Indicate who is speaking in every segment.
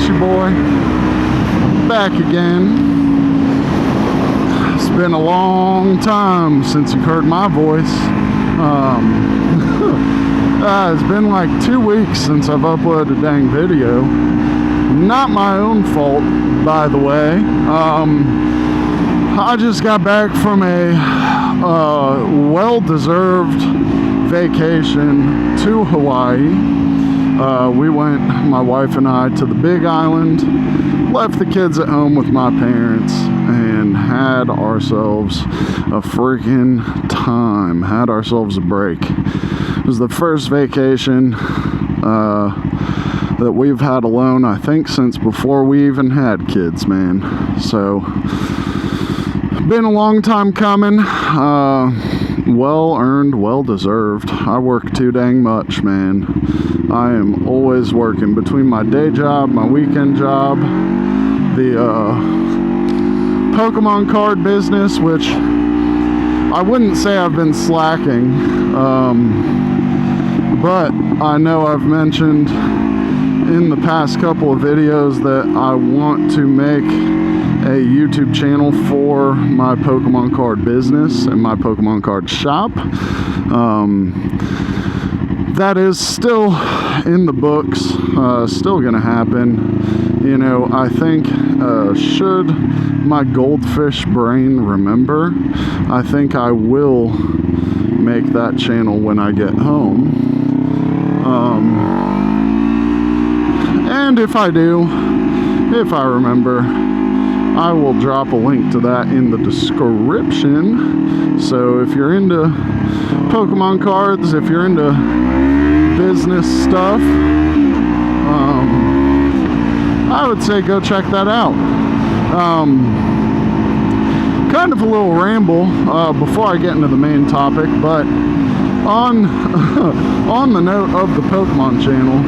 Speaker 1: your boy, back again. It's been a long time since you've heard my voice. It's been like 2 weeks since I've uploaded a dang video. Not my own fault, by the way. I just got back from a well-deserved vacation to Hawaii. We went, my wife and I, to the Big Island, left the kids at home with my parents, and had ourselves a freaking time. Had ourselves a break. It was the first vacation that we've had alone, I think, since before we even had kids, man. So, been a long time coming. Well earned, well deserved. I work too dang much, man. I am always working between my day job, my weekend job, the Pokemon card business, which I wouldn't say I've been slacking, but I know I've mentioned in the past couple of videos that I want to make a YouTube channel for my Pokemon card business and my Pokemon card shop. That is still in the books, still gonna happen. You know, I think, should my goldfish brain remember, I think I will make that channel when I get home. And if I do, if I remember, I will drop a link to that in the description. So if you're into Pokemon cards, if you're into business stuff, I would say go check that out. Kind of a little ramble before I get into the main topic, but on the note of the Pokemon channel,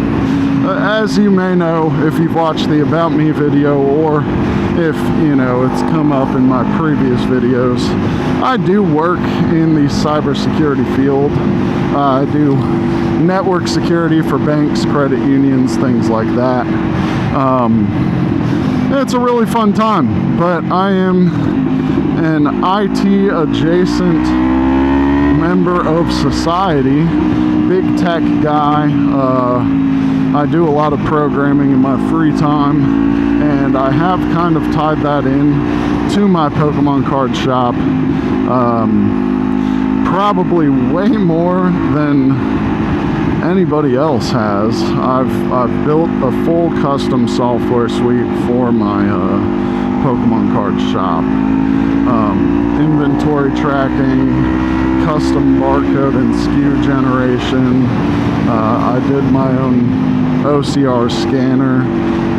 Speaker 1: as you may know if you've watched the About Me video, or if, you know, it's come up in my previous videos, I do work in the cybersecurity field. I do network security for banks, credit unions, things like that. It's a really fun time, but I am an IT adjacent member of society, big tech guy. I do a lot of programming in my free time, and I have kind of tied that in to my Pokemon card shop, probably way more than anybody else has. I've built a full custom software suite for my Pokemon card shop. Inventory tracking, custom barcode and SKU generation. I did my own OCR scanner,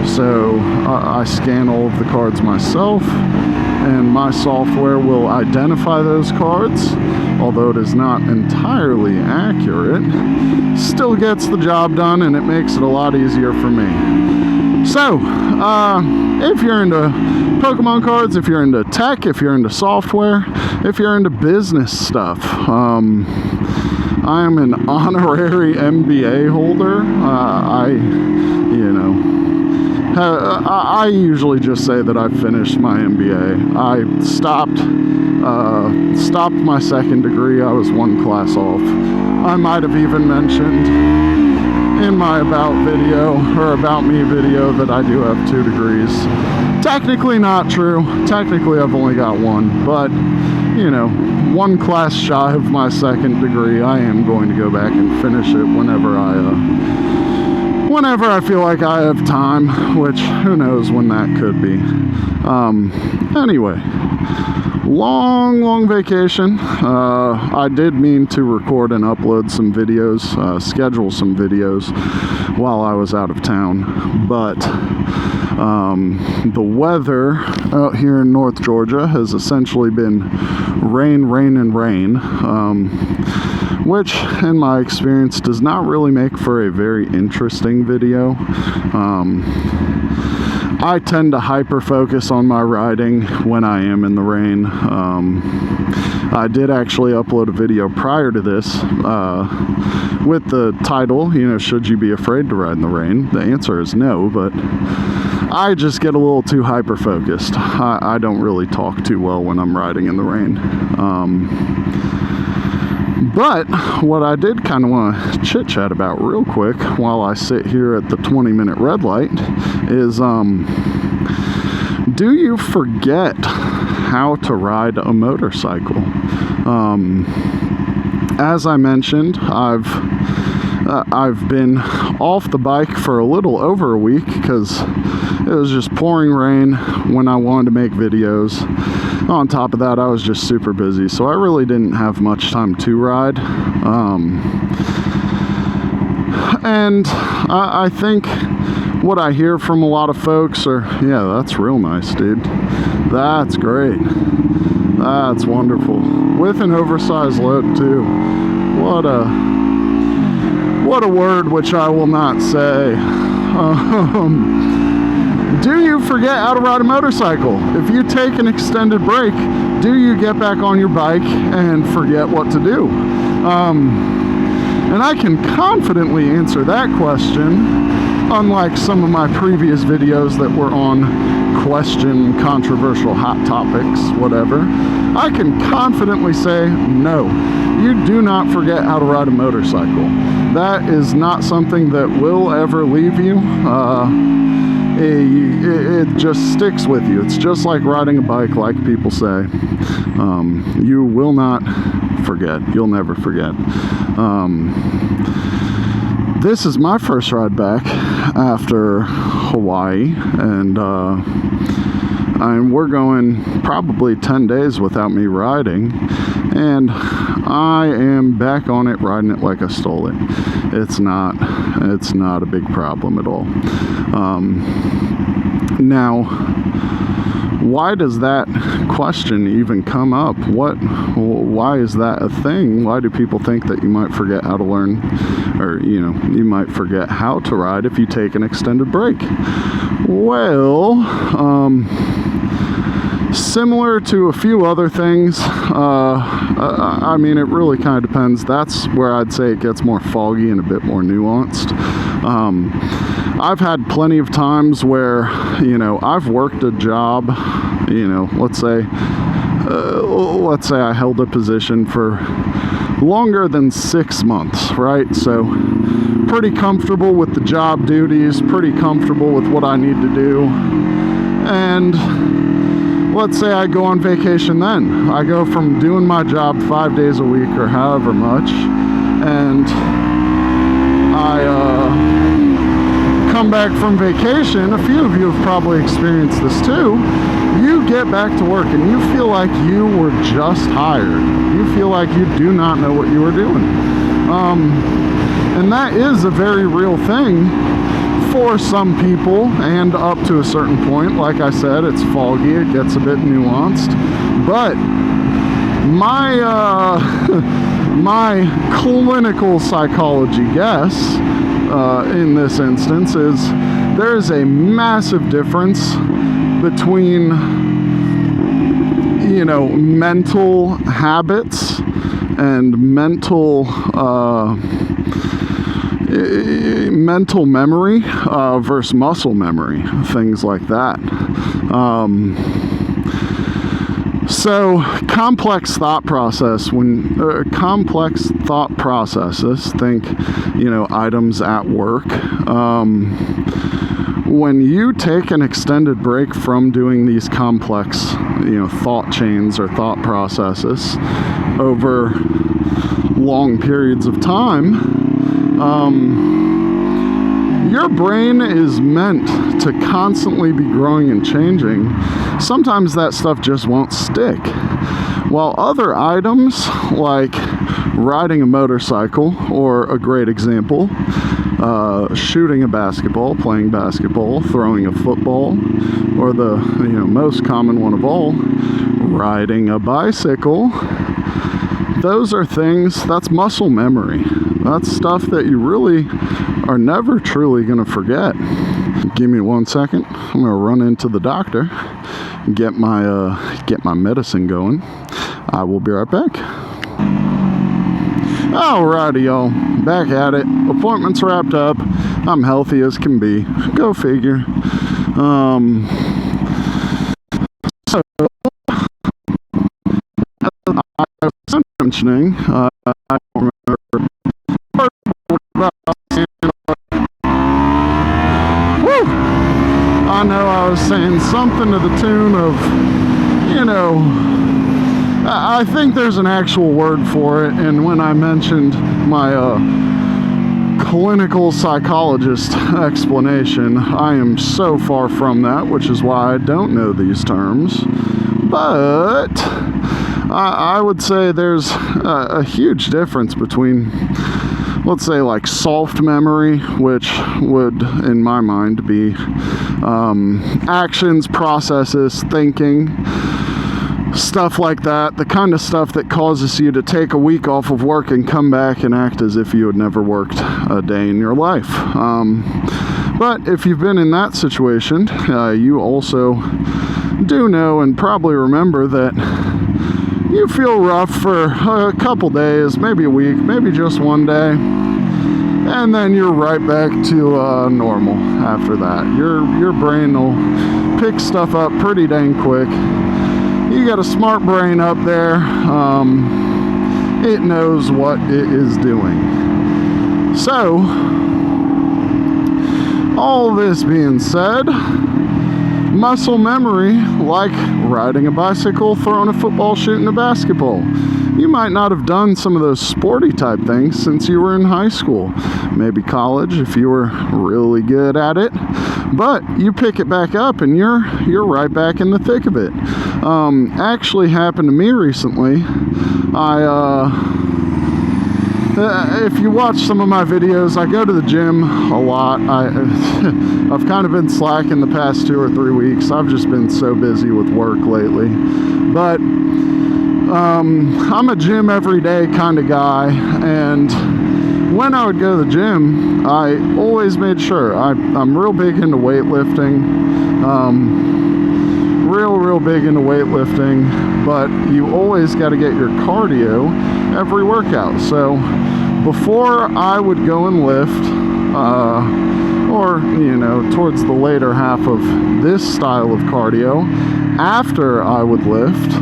Speaker 1: so I scan all of the cards myself, and my software will identify those cards. Although it is not entirely accurate, still gets the job done, and it makes it a lot easier for me. So, if you're into Pokemon cards, if you're into tech, if you're into software, if you're into business stuff, I am an honorary MBA holder. I usually just say that I finished my MBA. I stopped my second degree. I was one class off. I might have even mentioned in my About video, or About Me video, that I do have 2 degrees. Technically not true. Technically I've only got 1, but, you know, 1 class shy of my second degree. I am going to go back and finish it whenever I feel like I have time, which who knows when that could be. Anyway, long vacation. I did mean to record and upload some videos, schedule some videos while I was out of town, but the weather out here in North Georgia has essentially been rain, which in my experience does not really make for a very interesting video. I tend to hyper focus on my riding when I am in the rain. I did actually upload a video prior to this with the title, you know, should you be afraid to ride in the rain? The answer is no, but I just get a little too hyper focused. I don't really talk too well when I'm riding in the rain. But what I did kind of want to chit chat about real quick while I sit here at the 20-minute red light is, do you forget how to ride a motorcycle? As I mentioned, I've been off the bike for a little over a week because it was just pouring rain when I wanted to make videos. On top of that, I was just super busy, so I really didn't have much time to ride. And I think what I hear from a lot of folks are, yeah, that's real nice, dude. That's great. That's wonderful. With an oversized load, too. What a word which I will not say. Do you forget how to ride a motorcycle? If you take an extended break, do you get back on your bike and forget what to do? And I can confidently answer that question, unlike some of my previous videos that were on question, controversial, hot topics, whatever. I can confidently say, no, you do not forget how to ride a motorcycle. That is not something that will ever leave you. It just sticks with you. It's just like riding a bike, like people say. You will not forget. You'll never forget. This is my first ride back after Hawaii, and we're going probably 10 days without me riding, and I am back on it, riding it like I stole it. It's not a big problem at all. Now, why does that question even come up? Why is that a thing? Why do people think that you might forget how to learn, or, you know, you might forget how to ride if you take an extended break? Well, similar to a few other things, I mean, it really kind of depends. That's where I'd say it gets more foggy and a bit more nuanced. I've had plenty of times where, you know, I've worked a job, you know, let's say I held a position for longer than 6 months, right? So pretty comfortable with the job duties, pretty comfortable with what I need to do. And let's say I go on vacation then. I go from doing my job 5 days a week or however much, and I come back from vacation. A few of you have probably experienced this too. You get back to work and you feel like you were just hired. You feel like you do not know what you were doing. And that is a very real thing for some people, and up to a certain point. Like I said, it's foggy, it gets a bit nuanced. But my clinical psychology guess in this instance is there is a massive difference between, you know, mental habits and mental memory versus muscle memory, things like that. So complex thought processes, think, you know, items at work. When you take an extended break from doing these complex, you know, thought chains or thought processes over long periods of time, your brain is meant to constantly be growing and changing. Sometimes that stuff just won't stick. While other items, like riding a motorcycle, or a great example, shooting a basketball, playing basketball, throwing a football, or the, you know, most common one of all, riding a bicycle, those are things, that's muscle memory. That's stuff that you really are never truly going to forget. Give me 1 second. I'm gonna run into the doctor, get my medicine going. I will be right back. Alrighty, y'all, back at it. Appointment's wrapped up. I'm healthy as can be. Go figure. So I was mentioning, I don't remember. I know I was saying something to the tune of, you know, I think there's an actual word for it, and when I mentioned my clinical psychologist explanation, I am so far from that, which is why I don't know these terms. But I would say there's a huge difference between, let's say, like soft memory, which would, in my mind, be actions, processes, thinking, stuff like that, the kind of stuff that causes you to take a week off of work and come back and act as if you had never worked a day in your life. But if you've been in that situation, you also do know and probably remember that you feel rough for a couple days, maybe a week, maybe just one day, and then you're right back to normal after that. Your brain will pick stuff up pretty dang quick. You got a smart brain up there. It knows what it is doing. So, all this being said, muscle memory, like riding a bicycle, throwing a football, shooting a basketball. You might not have done some of those sporty type things since you were in high school, maybe college if you were really good at it, but you pick it back up and you're right back in the thick of it. Actually happened to me recently. If you watch some of my videos, I go to the gym a lot. I've kind of been slacking the past 2 or 3 weeks. I've just been so busy with work lately. But I'm a gym every day kind of guy, and when I would go to the gym, I always made sure I'm real big into weightlifting. Real big into weightlifting, but you always got to get your cardio every workout. So before I would go and lift, or you know, towards the later half of this style of cardio, after I would lift,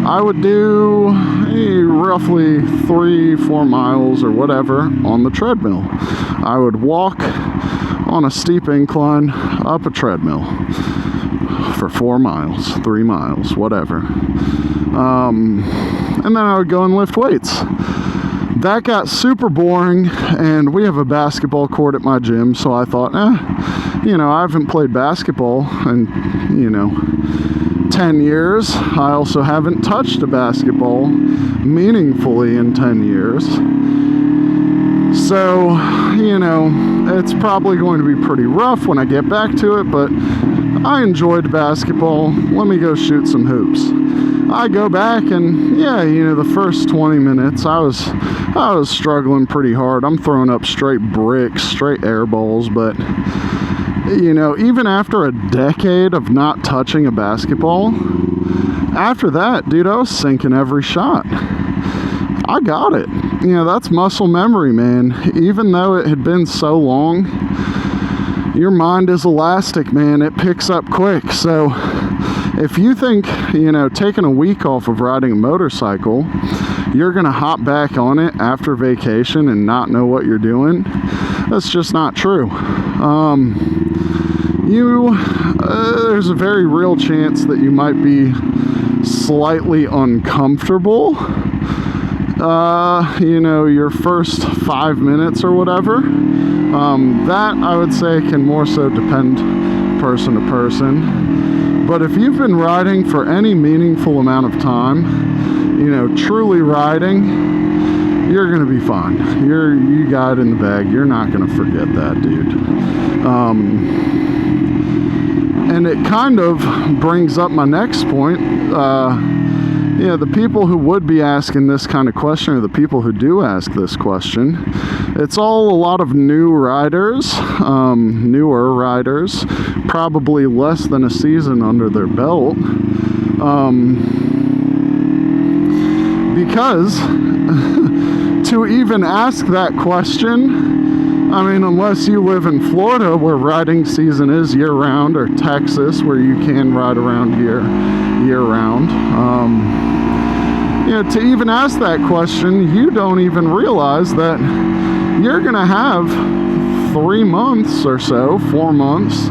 Speaker 1: I would do roughly 3-4 miles or whatever on the treadmill. I would walk on a steep incline up a treadmill for 4 miles, 3 miles, whatever. And then I would go and lift weights. That got super boring, and we have a basketball court at my gym, so I thought, you know, I haven't played basketball in, you know, 10 years. I also haven't touched a basketball meaningfully in 10 years. So, you know, it's probably going to be pretty rough when I get back to it, but I enjoyed basketball. Let me go shoot some hoops. I go back and, yeah, you know, the first 20 minutes, I was struggling pretty hard. I'm throwing up straight bricks, straight air balls, but, you know, even after a decade of not touching a basketball, after that, dude, I was sinking every shot. I got it. You know, that's muscle memory, man. Even though it had been so long, your mind is elastic, man. It picks up quick. So if you think, you know, taking a week off of riding a motorcycle, you're going to hop back on it after vacation and not know what you're doing, that's just not true. There's a very real chance that you might be slightly uncomfortable, you know, your first 5 minutes or whatever. That, I would say, can more so depend person to person. But if you've been riding for any meaningful amount of time, you know, truly riding, you're going to be fine. You got it in the bag. You're not going to forget that, dude. And it kind of brings up my next point. yeah, the people who would be asking this kind of question are the people who do ask this question. It's all a lot of new riders, newer riders, probably less than a season under their belt. Because to even ask that question, I mean, unless you live in Florida where riding season is year-round, or Texas where you can ride around year-round, you know, to even ask that question, you don't even realize that you're gonna have 3 months or so, 4 months,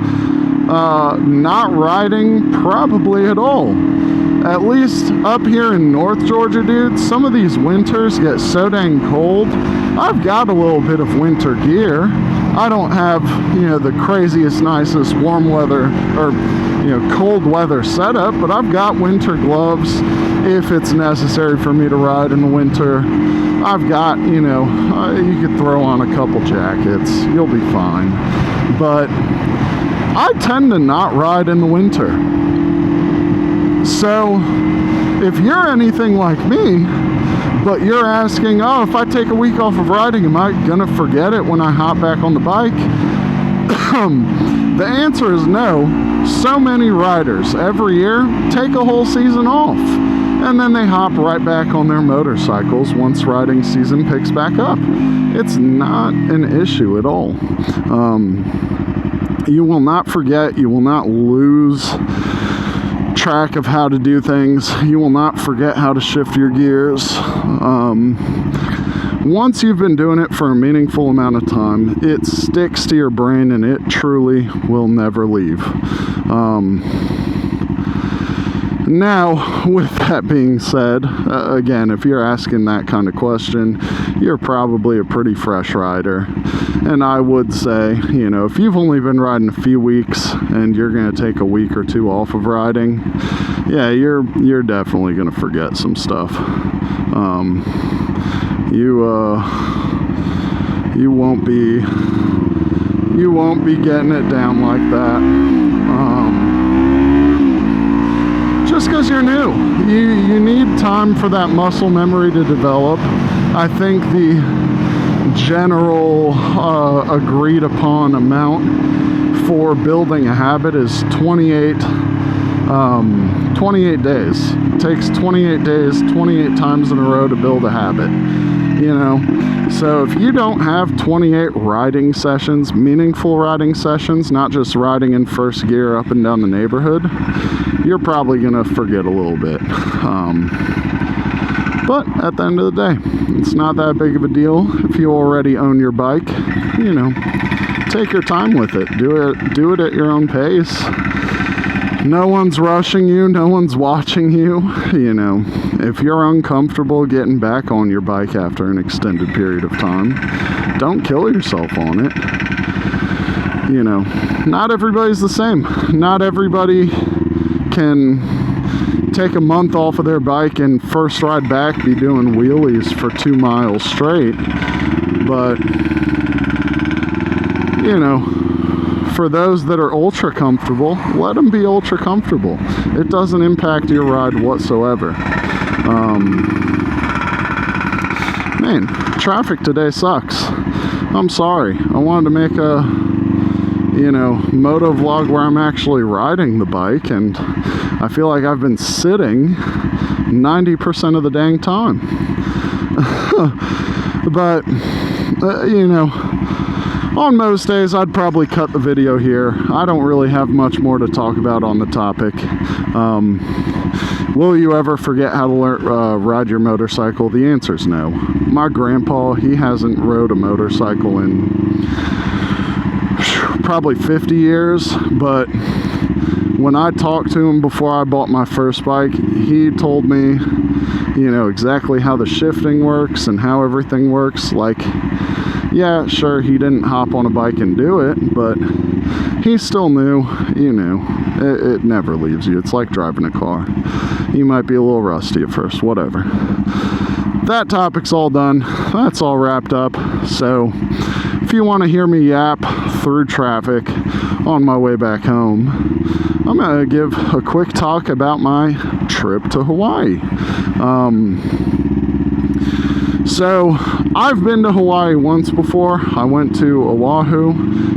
Speaker 1: not riding probably at all. At least up here in North Georgia, dude, some of these winters get so dang cold. I've got a little bit of winter gear. I don't have, you know, the craziest, nicest warm weather or, you know, cold weather setup, but I've got winter gloves if it's necessary for me to ride in the winter. I've got, you know, you could throw on a couple jackets. You'll be fine. But I tend to not ride in the winter. So if you're anything like me, but you're asking, oh, if I take a week off of riding, am I gonna forget it when I hop back on the bike? The answer is no. So many riders every year take a whole season off, and then they hop right back on their motorcycles once riding season picks back up. It's not an issue at all. You will not forget, you will not lose track of how to do things. You will not forget how to shift your gears. Once you've been doing it for a meaningful amount of time, it sticks to your brain and it truly will never leave. Now, with that being said, again, if you're asking that kind of question, you're probably a pretty fresh rider. And I would say, you know, if you've only been riding a few weeks and you're going to take a week or two off of riding, yeah, you're definitely going to forget some stuff. You won't be getting it down like that. Just because you're new, you need time for that muscle memory to develop. I think the general agreed upon amount for building a habit is 28 days. It takes 28 days, 28 times in a row to build a habit, you know. So if you don't have 28 riding sessions, meaningful riding sessions, not just riding in first gear up and down the neighborhood, you're probably gonna forget a little bit. But at the end of the day, it's not that big of a deal. If you already own your bike, you know, take your time with it. Do it at your own pace. No one's rushing you, no one's watching you. You know, if you're uncomfortable getting back on your bike after an extended period of time, don't kill yourself on it. You know, not everybody's the same. Not everybody can take a month off of their bike and first ride back be doing wheelies for 2 miles straight. But, you know, for those that are ultra comfortable, let them be ultra comfortable. It doesn't impact your ride whatsoever. Man, traffic today sucks. I'm sorry. I wanted to make a, you know, moto vlog where I'm actually riding the bike, and I feel like I've been sitting 90% of the dang time. But, you know, on most days, I'd probably cut the video here. I don't really have much more to talk about on the topic. Will you ever forget how to learn ride your motorcycle? The answer is no. My grandpa, he hasn't rode a motorcycle in probably 50 years, but when I talked to him before I bought my first bike, he told me, you know, exactly how the shifting works and how everything works. Like, yeah, sure, he didn't hop on a bike and do it, but he still knew, you know, it never leaves you. It's like driving a car. You might be a little rusty at first, whatever. That topic's all done. That's all wrapped up. So if you want to hear me yap through traffic on my way back home, I'm going to give a quick talk about my trip to Hawaii. So I've been to Hawaii once before. I went to Oahu,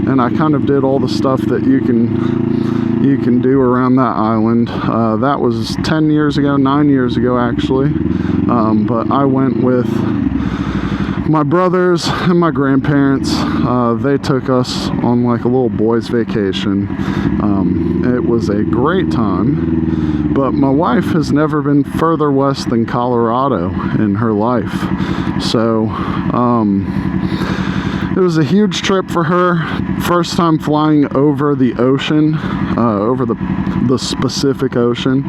Speaker 1: and I kind of did all the stuff that you can do around that island. That was 9 years ago actually. But I went with my brothers and my grandparents. They took us on like a little boys vacation. It was a great time, but my wife has never been further west than Colorado in her life. So it was a huge trip for her. First time flying over the ocean, over the Pacific Ocean.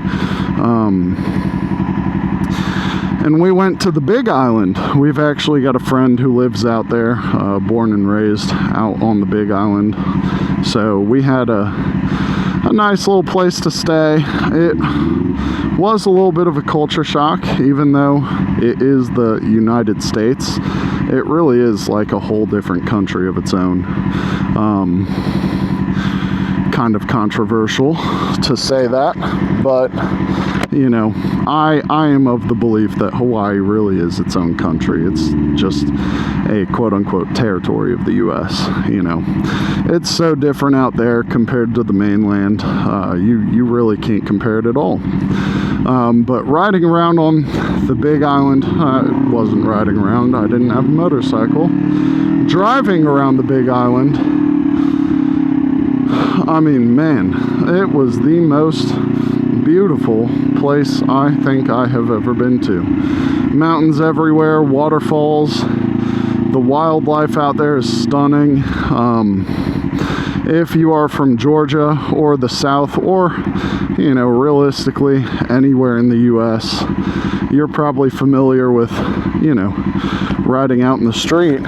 Speaker 1: And we went to the Big Island. We've actually got a friend who lives out there, born and raised out on the Big Island. So we had a nice little place to stay. It was a little bit of a culture shock, even though it is the United States. It really is like a whole different country of its own. Kind of controversial to say that, but you know, I am of the belief that Hawaii really is its own country. It's just a quote-unquote territory of the U.S. You know, it's so different out there compared to the mainland. You really can't compare it at all. But riding around on the Big Island, I wasn't riding around. I didn't have a motorcycle. Driving around the Big Island, I mean, man, it was the most beautiful place I think I have ever been to. Mountains everywhere, waterfalls. The wildlife out there is stunning. If you are from Georgia or the South, or, you know, realistically anywhere in the U.S., you're probably familiar with, you know, riding out in the street.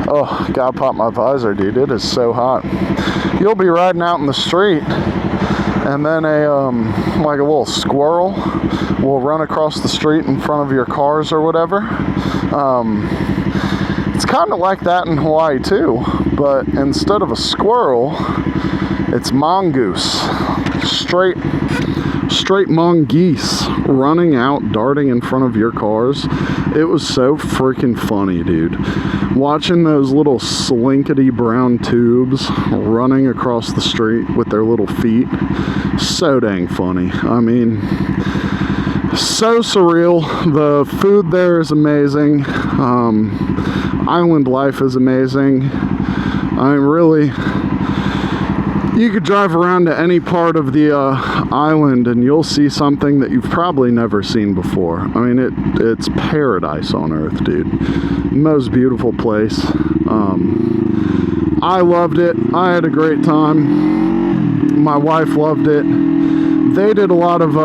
Speaker 1: Oh, gotta pop my visor, dude. It is so hot. You'll be riding out in the street, and then like a little squirrel will run across the street in front of your cars or whatever. It's kind of like that in Hawaii too, but instead of a squirrel, it's mongoose. Straight mongoose running out, darting in front of your cars. It was so freaking funny, dude. Watching those little slinkety brown tubes running across the street with their little feet. So dang funny. I mean, so surreal. The food there is amazing. Island life is amazing. I mean, really, you could drive around to any part of the island and you'll see something that you've probably never seen before. I mean, it's paradise on earth, dude. Most beautiful place. I loved it. I had a great time. My wife loved it. They did a lot of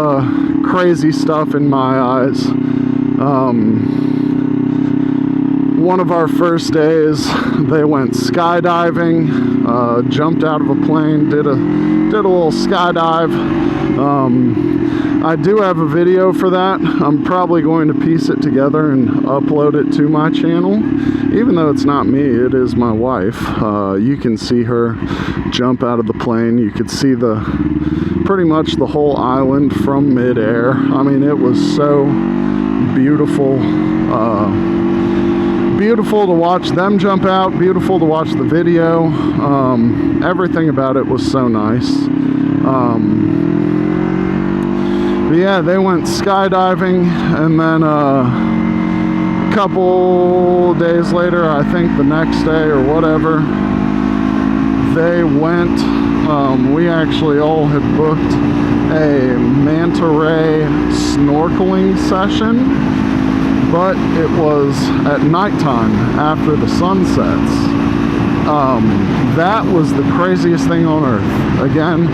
Speaker 1: crazy stuff in my eyes. One of our first days, they went skydiving, jumped out of a plane, did a little skydive. I do have a video for that. I'm probably going to piece it together and upload it to my channel. Even though it's not me, it is my wife. You can see her jump out of the plane. You could see pretty much the whole island from midair. I mean, it was so beautiful. Beautiful to watch them jump out, beautiful to watch the video. Everything about it was so nice. But yeah, they went skydiving, and then a couple days later, I think the next day or whatever, they went, we actually all had booked a manta ray snorkeling session. But it was at nighttime after the sun sets. That was the craziest thing on earth. Again,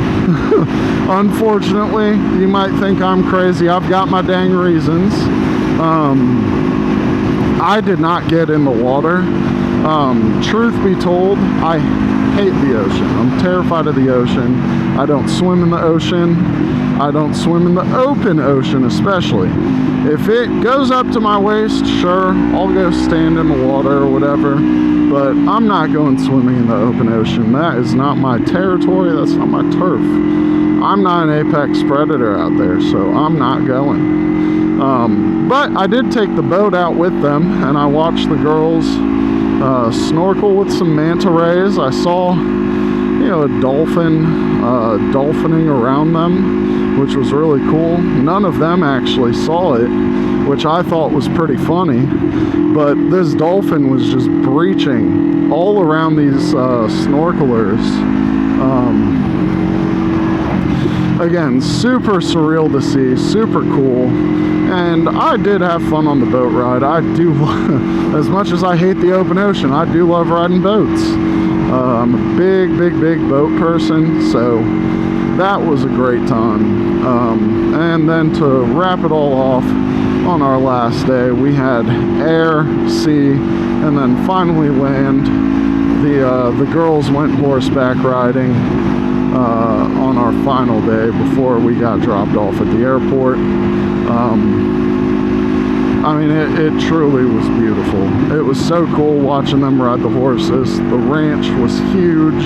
Speaker 1: unfortunately, you might think I'm crazy. I've got my dang reasons. I did not get in the water. Truth be told, I hate the ocean. I'm terrified of the ocean. I don't swim in the ocean. I don't swim in the open ocean, especially. If it goes up to my waist, sure, I'll go stand in the water or whatever, but I'm not going swimming in the open ocean. That is not my territory, that's not my turf. I'm not an apex predator out there, so I'm not going. But I did take the boat out with them, and I watched the girls snorkel with some manta rays. I saw, you know, a dolphin dolphining around them, which was really cool. None of them actually saw it, which I thought was pretty funny, but this dolphin was just breaching all around these snorkelers. Again, super surreal to see, super cool, and I did have fun on the boat ride. I do, as much as I hate the open ocean, I do love riding boats. I'm a big boat person, so that was a great time. And then to wrap it all off, on our last day, we had air, sea, and then finally land. The girls went horseback riding on our final day before we got dropped off at the airport. I mean, it truly was beautiful. It was so cool watching them ride the horses. The ranch was huge.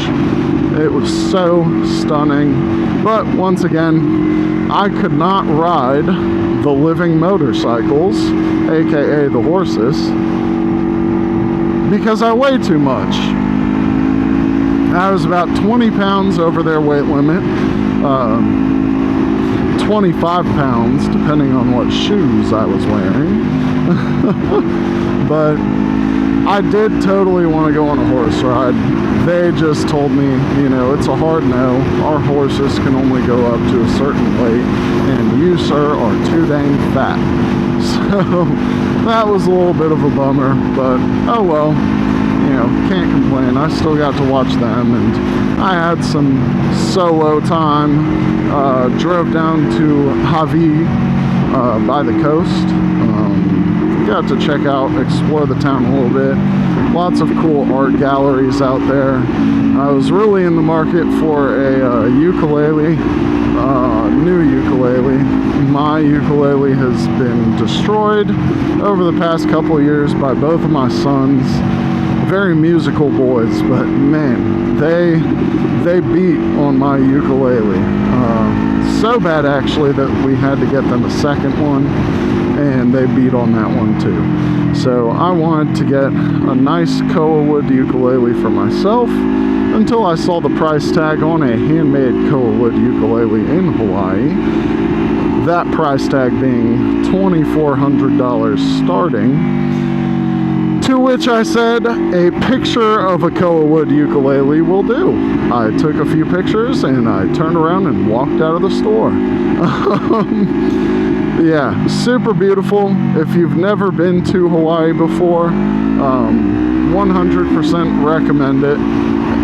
Speaker 1: It was so stunning. But once again, I could not ride the living motorcycles, aka the horses, because I weigh too much. I was about 20 pounds over their weight limit, 25 pounds depending on what shoes I was wearing. But I did totally want to go on a horse ride. They just told me, you know, it's a hard no. Our horses can only go up to a certain weight, and you, sir, are too dang fat. So that was a little bit of a bummer, but oh well. You know, can't complain. I still got to watch them, and I had some solo time. Drove down to Hawaii by the coast. Got to check out, explore the town a little bit. Lots of cool art galleries out there. I was really in the market for a ukulele, new ukulele. My ukulele has been destroyed over the past couple of years by both of my sons. Very musical boys, but man, they beat on my ukulele. So bad actually that we had to get them a second one, and they beat on that one too. So I wanted to get a nice koa wood ukulele for myself until I saw the price tag on a handmade koa wood ukulele in Hawaii. That price tag being $2,400 starting. To which I said, a picture of a koa wood ukulele will do. I took a few pictures and I turned around and walked out of the store. Yeah, super beautiful. If you've never been to Hawaii before, 100% recommend it.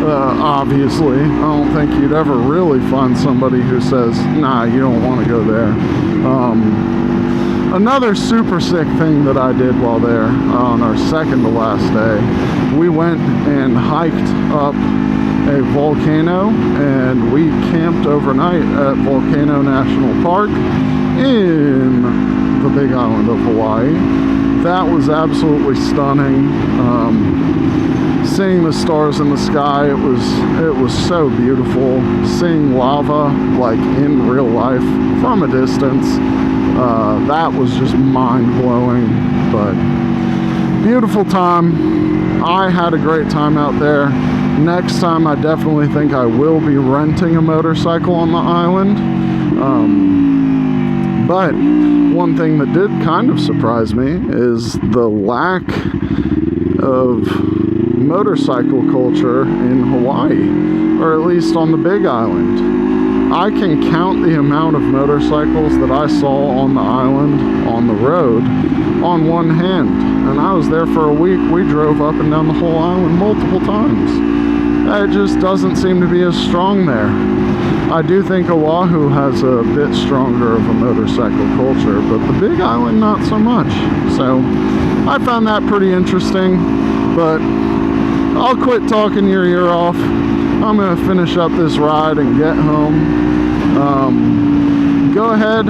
Speaker 1: Obviously, I don't think you'd ever really find somebody who says, nah, you don't want to go there. Another super sick thing that I did while there on our second to last day, we went and hiked up a volcano, and we camped overnight at Volcano National Park in the Big Island of Hawaii. That was absolutely stunning. Seeing the stars in the sky, it was so beautiful. Seeing lava like in real life from a distance, that was just mind-blowing. But beautiful time. I had a great time out there. Next time I definitely think I will be renting a motorcycle on the island. But one thing that did kind of surprise me is the lack of motorcycle culture in Hawaii, or at least on the Big Island. I can count the amount of motorcycles that I saw on the island, on the road, on one hand. And I was there for a week. We drove up and down the whole island multiple times. It just doesn't seem to be as strong there. I do think Oahu has a bit stronger of a motorcycle culture, but the Big Island not so much. So I found that pretty interesting, but I'll quit talking your ear off. I'm gonna finish up this ride and get home. go ahead,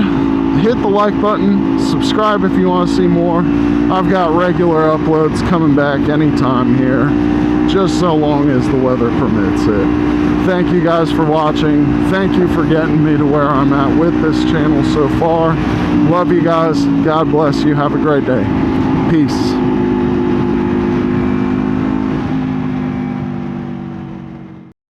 Speaker 1: hit the like button, subscribe if you want to see more. I've got regular uploads coming back anytime here, just so long as the weather permits it. Thank you guys for watching. Thank you for getting me to where I'm at with this channel so far. Love you guys. God bless you. Have a great day. Peace.